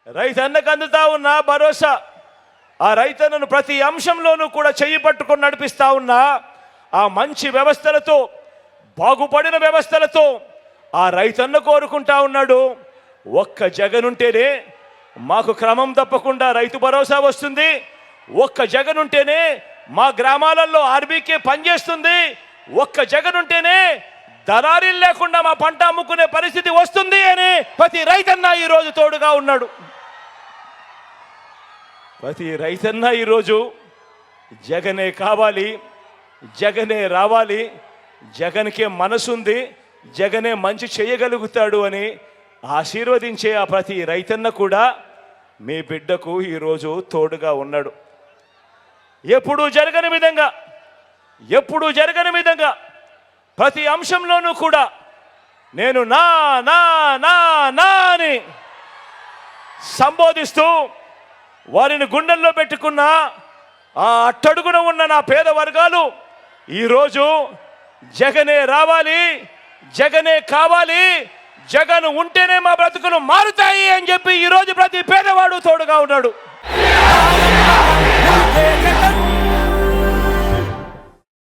రైతన్నకు అందుతా ఉన్న భరోసా, ఆ రైతన్నను ప్రతి అంశంలోనూ కూడా చెయ్యి పట్టుకొని నడిపిస్తా ఉన్నా ఆ మంచి వ్యవస్థలతో, బాగుపడిన వ్యవస్థలతో ఆ రైతన్న కోరుకుంటా ఉన్నాడు, ఒక్క జగన్ ఉంటేనే మాకు క్రమం తప్పకుండా రైతు భరోసా వస్తుంది, ఒక్క జగన్ ఉంటేనే మా గ్రామాలలో ఆర్బీకే పనిచేస్తుంది, ఒక్క జగన్ ఉంటేనే దళారీలు లేకుండా మా పంట అమ్ముకునే పరిస్థితి వస్తుంది అని ప్రతి రైతన్న ఈరోజు తోడుగా ఉన్నాడు. ప్రతి రైతన్న ఈరోజు జగనే కావాలి, జగనే రావాలి, జగన్కే మనసుంది, జగనే మంచి చేయగలుగుతాడు అని ఆశీర్వదించే ఆ ప్రతి రైతన్న కూడా మీ బిడ్డకు ఈరోజు తోడుగా ఉన్నాడు. ఎప్పుడూ జరగని విధంగా ప్రతి అంశంలోనూ కూడా నేను నా నా నా నా అని సంబోధిస్తూ వారిని గుండెల్లో పెట్టుకున్న ఆ అట్టడుగున ఉన్న నా పేద వర్గాలు ఈరోజు జగనే రావాలి, జగనే కావాలి, జగన్ ఉంటేనే మా బ్రతుకులు మారుతాయి అని చెప్పి ఈరోజు ప్రతి పేదవాడు తోడుగా ఉన్నాడు.